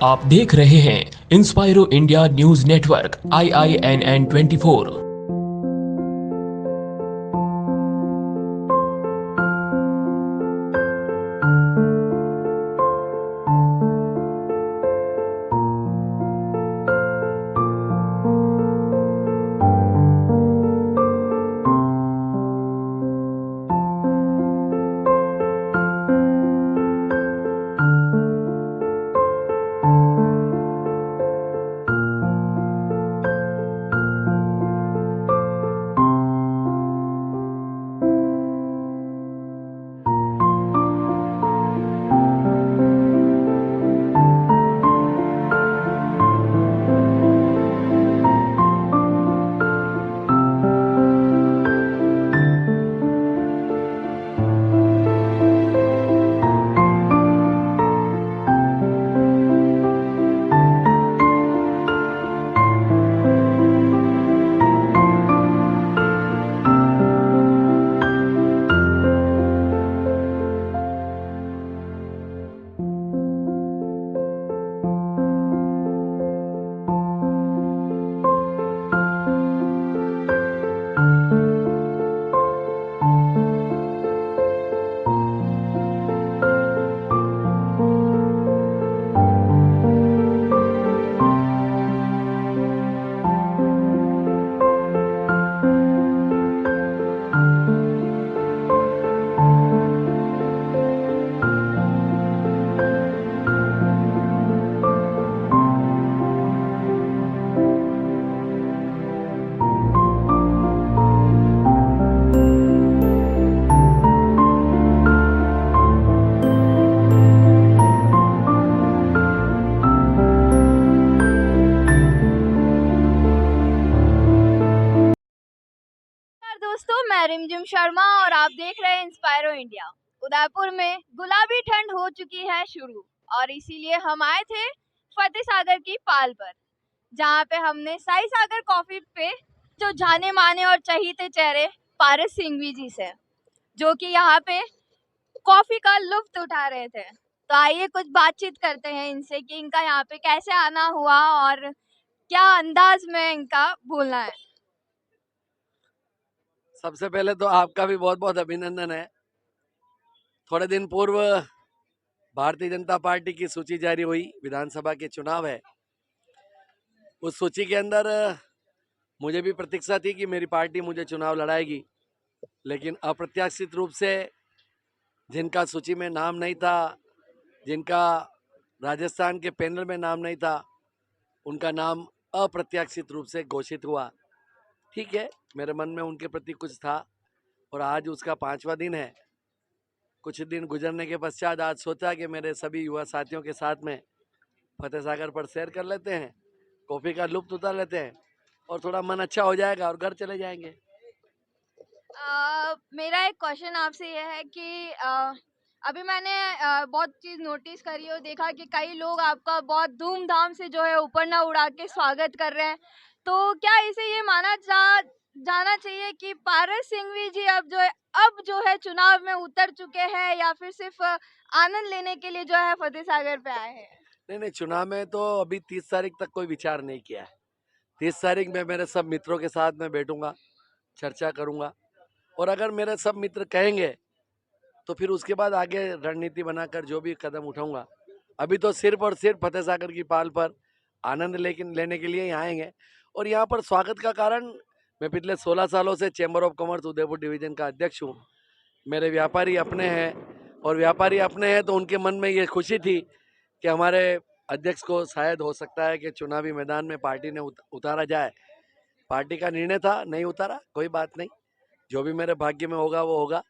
आप देख रहे हैं इंस्पायरो इंडिया न्यूज नेटवर्क IINN 24। नमस्कार दोस्तों, मैं रिमझिम शर्मा और आप देख रहे हैं इंस्पायरो इंडिया। उदयपुर में गुलाबी ठंड हो चुकी है शुरू और इसीलिए हम आए थे फतेह सागर की पाल पर, जहां पे हमने साई सागर कॉफी पे जो जाने माने और चहीते चेहरे पारस सिंघवी जी से, जो कि यहाँ पे कॉफी का लुत्फ उठा रहे थे। तो आइए कुछ बातचीत करते हैं इनसे कि इनका यहाँ पे कैसे आना हुआ और क्या अंदाज में इनका बोलना है। सबसे पहले तो आपका भी बहुत बहुत अभिनंदन है। थोड़े दिन पूर्व भारतीय जनता पार्टी की सूची जारी हुई, विधानसभा के चुनाव है। उस सूची के अंदर मुझे भी प्रतीक्षा थी कि मेरी पार्टी मुझे चुनाव लड़ाएगी, लेकिन अप्रत्याशित रूप से जिनका सूची में नाम नहीं था, जिनका राजस्थान के पैनल में नाम नहीं था, उनका नाम अप्रत्याशित रूप से घोषित हुआ। ठीक है, मेरे मन में उनके प्रति कुछ था और आज उसका 5वां दिन है। कुछ दिन गुजरने के पश्चात आज सोचा कि मेरे सभी युवा साथियों के साथ में फतेह सागर पर सैर कर लेते हैं, कॉफी का लुत्फ उतार लेते हैं और थोड़ा मन अच्छा हो जाएगा और घर चले जाएंगे। मेरा एक क्वेश्चन आपसे यह है कि अभी मैंने बहुत चीज़ नोटिस करी और देखा कि कई लोग आपका बहुत धूमधाम से जो है ऊपर ना उड़ा के स्वागत कर रहे हैं। तो क्या इसे ये माना जाना चाहिए कि पारस सिंघवी जी अब जो है चुनाव में उतर चुके हैं, या फिर सिर्फ आनंद लेने के लिए जो है फतेह सागर पे आए हैं? नहीं नहीं, चुनाव में तो अभी 30 तारीख तक कोई विचार नहीं किया है। 30 तारीख में मेरे सब मित्रों के साथ में बैठूंगा, चर्चा करूंगा और अगर मेरे सब मित्र कहेंगे तो फिर उसके बाद आगे रणनीति बनाकर जो भी कदम उठाऊंगा। अभी तो सिर्फ और सिर्फ फतेह सागर की पाल पर आनंद लेने के लिए ही आएंगे। और यहाँ पर स्वागत का कारण, मैं पिछले 16 सालों से chamber of commerce Udaipur division का अध्यक्ष हूँ। मेरे व्यापारी अपने हैं और व्यापारी अपने हैं तो उनके मन में ये खुशी थी कि हमारे अध्यक्ष को शायद हो सकता है कि चुनावी मैदान में पार्टी ने उतारा जाए। पार्टी का निर्णय था, नहीं उतारा, कोई बात नहीं, जो भी मेरे भाग्य में होगा वो होगा।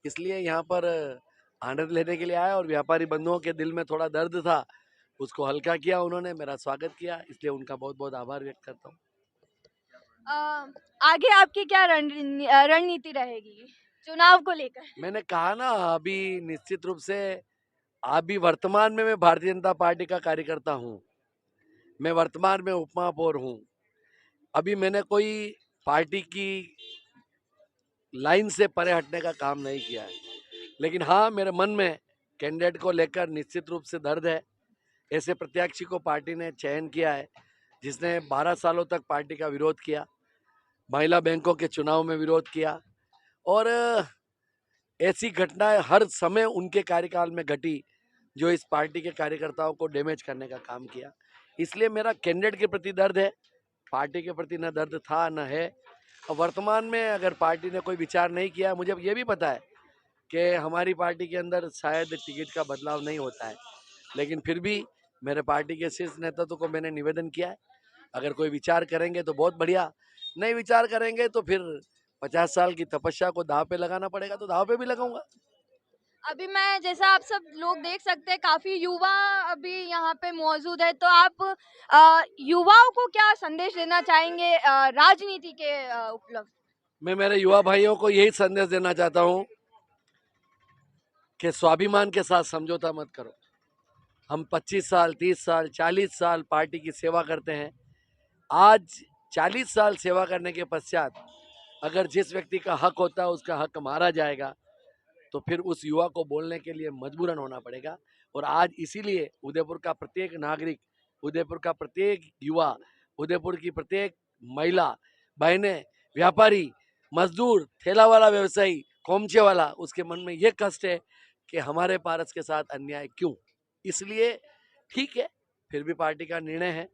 इसलिए यहाँ पर आनंद लेने के लिए आया और व्यापारी बंधुओं के दिल में थोड़ा दर्द था, उसको हल्का किया, उन्होंने मेरा स्वागत किया, इसलिए उनका बहुत बहुत आभार व्यक्त करता हूँ। आगे आपकी क्या रणनीति रहेगी चुनाव को लेकर? मैंने कहा ना, अभी निश्चित रूप से अभी वर्तमान में मैं भारतीय जनता पार्टी का कार्यकर्ता हूँ, मैं वर्तमान में उप महापौर हूँ। अभी मैंने कोई पार्टी की लाइन से परे हटने का काम नहीं किया है, लेकिन हाँ, मेरे मन में कैंडिडेट को लेकर निश्चित रूप से दर्द है ऐसे प्रत्याशी को पार्टी ने चयन किया है जिसने 12 सालों तक पार्टी का विरोध किया, महिला बैंकों के चुनाव में विरोध किया और ऐसी घटनाएं हर समय उनके कार्यकाल में घटी जो इस पार्टी के कार्यकर्ताओं को डैमेज करने का काम किया। इसलिए मेरा कैंडिडेट के प्रति दर्द है, पार्टी के प्रति न दर्द था न है। और वर्तमान में अगर पार्टी ने कोई विचार नहीं किया, मुझे ये भी पता है कि हमारी पार्टी के अंदर शायद टिकट का बदलाव नहीं होता है, लेकिन फिर भी मेरे पार्टी के शीर्ष नेतृत्व को मैंने निवेदन किया है, अगर कोई विचार करेंगे तो बहुत बढ़िया, नहीं विचार करेंगे तो फिर 50 साल की तपस्या को दांव पे लगाना पड़ेगा, तो दांव पे भी लगाऊंगा। अभी मैं जैसा आप सब लोग देख सकते हैं काफी युवा अभी यहाँ पे मौजूद है, तो आप युवाओं को क्या संदेश देना चाहेंगे राजनीति के उपलब्ध? मैं मेरे युवा भाइयों को यही संदेश देना चाहता हूँ कि स्वाभिमान के साथ समझौता मत करो। हम 25 साल, 30 साल, 40 साल पार्टी की सेवा करते हैं। आज 40 साल सेवा करने के पश्चात अगर जिस व्यक्ति का हक होता है उसका हक मारा जाएगा तो फिर उस युवा को बोलने के लिए मजबूरन होना पड़ेगा। और आज इसीलिए उदयपुर का प्रत्येक नागरिक, उदयपुर का प्रत्येक युवा, उदयपुर की प्रत्येक महिला, बहनें, व्यापारी, मजदूर, ठेला वाला व्यवसायी, कोमचे वाला, उसके मन में ये कष्ट है कि हमारे पारस के साथ अन्याय क्यों। इसलिए ठीक है, फिर भी पार्टी का निर्णय है,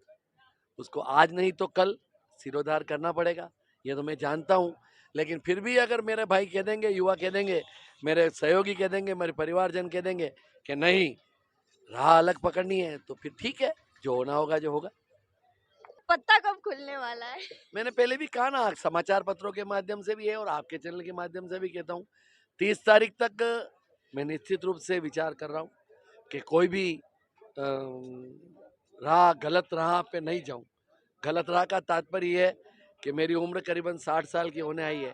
उसको आज नहीं तो कल सिरोधार करना पड़ेगा, ये तो मैं जानता हूँ। लेकिन फिर भी अगर मेरे भाई कह देंगे, युवा कह देंगे, मेरे सहयोगी कह देंगे, मेरे परिवारजन कह देंगे कि नहीं राह अलग पकड़नी है, तो फिर ठीक है, जो होना होगा जो होगा। पत्ता कब खुलने वाला है? मैंने पहले भी कहा ना, समाचार पत्रों के माध्यम से भी है और आपके चैनल के माध्यम से भी कहता हूँ, 30 तारीख तक मैं निश्चित रूप से विचार कर रहा हूँ कि कोई भी राह, गलत राह पे नहीं जाऊं। गलत राह का तात्पर्य ये है कि मेरी उम्र करीबन 60 साल की होने आई है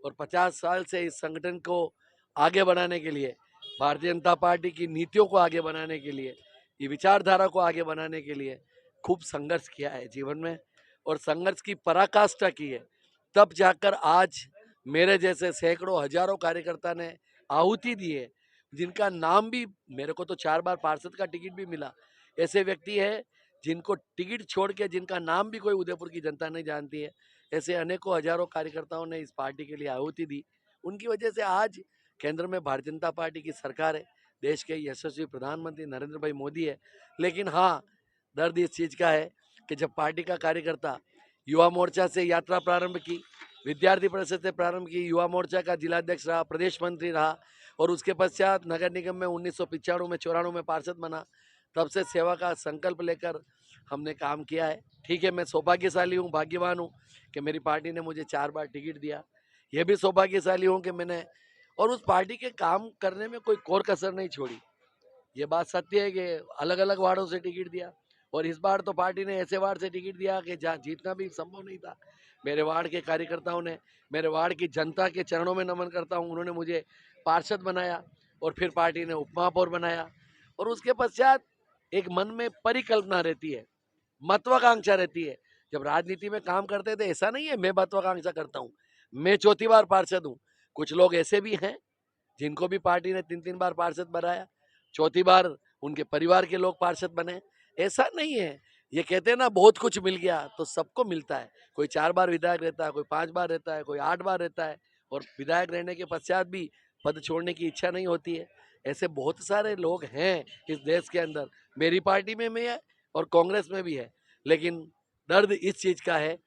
और 50 साल से इस संगठन को आगे बढ़ाने के लिए, भारतीय जनता पार्टी की नीतियों को आगे बढ़ाने के लिए, ये विचारधारा को आगे बढ़ाने के लिए खूब संघर्ष किया है जीवन में और संघर्ष की पराकाष्ठा की है। तब जाकर आज मेरे जैसे सैकड़ों हजारों कार्यकर्ता ने आहुति दी है, जिनका नाम भी, मेरे को तो 4 बार पार्षद का टिकट भी मिला। ऐसे व्यक्ति है जिनको टिकट छोड़ के, जिनका नाम भी कोई उदयपुर की जनता नहीं जानती है, ऐसे अनेकों हजारों कार्यकर्ताओं ने इस पार्टी के लिए आहुति दी। उनकी वजह से आज केंद्र में भारतीय जनता पार्टी की सरकार है, देश के यशस्वी प्रधानमंत्री नरेंद्र भाई मोदी है। लेकिन हाँ, दर्द इस चीज़ का है कि जब पार्टी का कार्यकर्ता युवा मोर्चा से यात्रा प्रारंभ की, विद्यार्थी परिषद से प्रारंभ की, युवा मोर्चा का जिलाध्यक्ष रहा, प्रदेश मंत्री रहा और उसके पश्चात नगर निगम में 1995 में 94 में पार्षद बना, तब से सेवा का संकल्प लेकर हमने काम किया है। ठीक है, मैं सौभाग्यशाली हूँ, भाग्यवान हूँ कि मेरी पार्टी ने मुझे 4 बार टिकट दिया। यह भी सौभाग्यशाली हूँ कि मैंने और उस पार्टी के काम करने में कोई कोर कसर नहीं छोड़ी। ये बात सत्य है कि अलग अलग वार्डों से टिकट दिया और इस बार तो पार्टी ने ऐसे वार्ड से टिकट दिया कि जहाँ जीतना भी संभव नहीं था। मेरे वार्ड के कार्यकर्ताओं ने, मेरे वार्ड की जनता के चरणों में नमन करता हूँ, उन्होंने मुझे पार्षद बनाया और फिर पार्टी ने उपमहापौर बनाया। और उसके पश्चात एक मन में परिकल्पना रहती है, महत्वाकांक्षा रहती है। जब राजनीति में काम करते थे ऐसा नहीं है मैं महत्वाकांक्षा करता हूँ, मैं 4थी बार पार्षद हूँ। कुछ लोग ऐसे भी हैं जिनको भी पार्टी ने 3-3 बार पार्षद बनाया, 4थी बार उनके परिवार के लोग पार्षद बने। ऐसा नहीं है, ये कहते हैं ना बहुत कुछ मिल गया, तो सबको मिलता है। कोई 4 बार विधायक रहता है, कोई 5 बार रहता है, कोई 8 बार रहता है और विधायक रहने के पश्चात भी पद छोड़ने की इच्छा नहीं होती है। ऐसे बहुत सारे लोग हैं इस देश के अंदर, मेरी पार्टी में भी है और कांग्रेस में भी है। लेकिन दर्द इस चीज़ का है,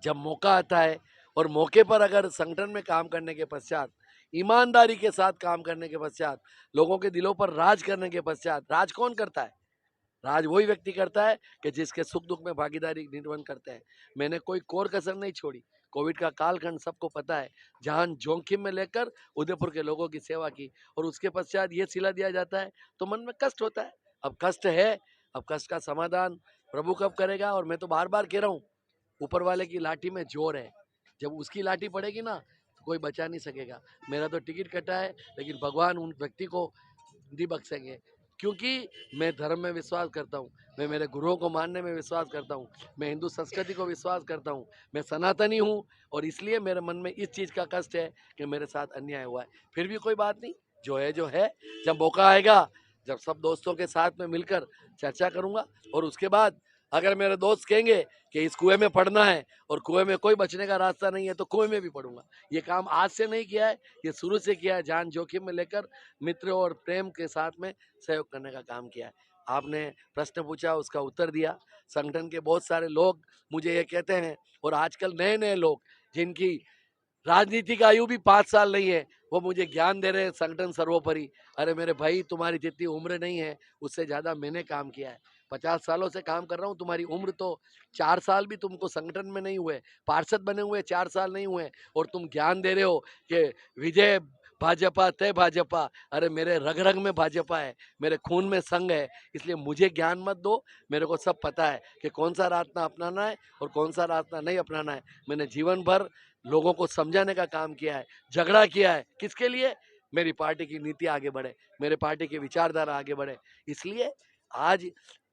जब मौका आता है और मौके पर अगर संगठन में काम करने के पश्चात, ईमानदारी के साथ काम करने के पश्चात, लोगों के दिलों पर राज करने के पश्चात, राज कौन करता है? राज वही व्यक्ति करता है कि जिसके सुख दुख में भागीदारी निर्वहन करते हैं। मैंने कोई कोर कसर नहीं छोड़ी। कोविड का कालखंड सबको पता है, जान जोखिम में लेकर उदयपुर के लोगों की सेवा की और उसके पश्चात ये सिला दिया जाता है तो मन में कष्ट होता है। अब कष्ट है, अब कष्ट का समाधान प्रभु कब करेगा। और मैं तो बार बार कह रहा हूँ, ऊपर वाले की लाठी में जोर है, जब उसकी लाठी पड़ेगी ना तो कोई बचा नहीं सकेगा। मेरा तो टिकट कटा है, लेकिन भगवान उन व्यक्ति को नहीं बख्शेंगे, क्योंकि मैं धर्म में विश्वास करता हूँ, मैं मेरे गुरुओं को मानने में विश्वास करता हूँ, मैं हिंदू संस्कृति को विश्वास करता हूँ, मैं सनातनी हूँ और इसलिए मेरे मन में इस चीज़ का कष्ट है कि मेरे साथ अन्याय हुआ है। फिर भी कोई बात नहीं, जो है जो है, जब मौका आएगा जब सब दोस्तों के साथ में मिलकर चर्चा करूंगा, और उसके बाद अगर मेरे दोस्त कहेंगे कि इस कुएं में पड़ना है और कुएं में कोई बचने का रास्ता नहीं है तो कुएं में भी पड़ूंगा। ये काम आज से नहीं किया है, ये शुरू से किया है, जान जोखिम में लेकर मित्रों और प्रेम के साथ में सहयोग करने का काम किया है। आपने प्रश्न पूछा, उसका उत्तर दिया। संगठन के बहुत सारे लोग मुझे ये कहते हैं, और आजकल नए नए लोग जिनकी राजनीति का आयु भी 5 साल नहीं है, वो मुझे ज्ञान दे रहे हैं, संगठन सर्वोपरि। अरे मेरे भाई, तुम्हारी जितनी उम्र नहीं है उससे ज़्यादा मैंने काम किया है। 50 सालों से काम कर रहा हूँ, तुम्हारी उम्र तो 4 साल भी तुमको संगठन में नहीं हुए, पार्षद बने हुए 4 साल नहीं हुए, और तुम ज्ञान दे रहे हो कि विजय भाजपा तय भाजपा। अरे मेरे रग रग में भाजपा है, मेरे खून में संघ है, इसलिए मुझे ज्ञान मत दो। मेरे को सब पता है कि कौन सा रास्ता अपनाना है और कौन सा रास्ता नहीं अपनाना है। मैंने जीवन भर लोगों को समझाने का काम किया है, झगड़ा किया है। किसके लिए? मेरी पार्टी की नीति आगे बढ़े, मेरे पार्टी की विचारधारा आगे बढ़े। इसलिए आज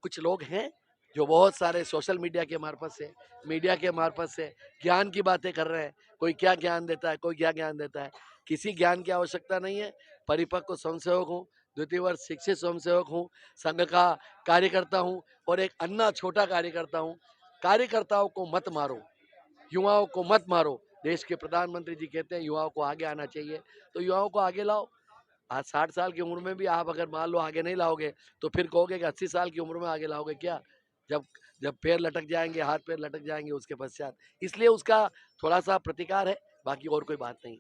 कुछ लोग हैं जो बहुत सारे सोशल मीडिया के मार्फत से, मीडिया के मार्फत से ज्ञान की बातें कर रहे हैं। कोई क्या ज्ञान देता है, कोई क्या ज्ञान देता है। किसी ज्ञान की आवश्यकता नहीं है। परिपक्व स्वयंसेवक हूँ, द्वितीय वर्ष शिक्षित स्वयंसेवक हूँ, संघ का कार्यकर्ता हूँ, और एक अन्ना छोटा कार्यकर्ता हूँ। कार्यकर्ताओं को मत मारो, युवाओं को मत मारो। देश के प्रधानमंत्री जी कहते हैं युवाओं को आगे आना चाहिए, तो युवाओं को आगे लाओ। आज 60 साल की उम्र में भी आप अगर मान लो आगे नहीं लाओगे, तो फिर कहोगे कि 80 साल की उम्र में आगे लाओगे क्या? जब जब पैर लटक जाएंगे, हाथ पैर लटक जाएंगे उसके पश्चात। इसलिए उसका थोड़ा सा प्रतिकार है, बाकी और कोई बात नहीं।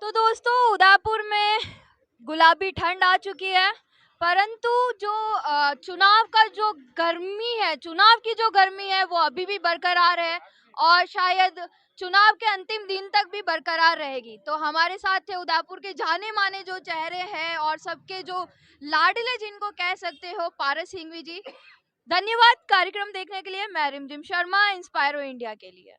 तो दोस्तों, उदयपुर में गुलाबी ठंड आ चुकी है, परंतु जो चुनाव का जो गर्मी है, चुनाव की जो गर्मी है वो अभी भी बरकरार है, और शायद चुनाव के अंतिम दिन तक भी बरकरार रहेगी। तो हमारे साथ थे उदयपुर के जाने माने जो चेहरे हैं और सबके जो लाडले जिनको कह सकते हो, पारस सिंघवी जी। धन्यवाद कार्यक्रम देखने के लिए। मैं रिमझिम शर्मा, इंस्पायरो इंडिया के लिए।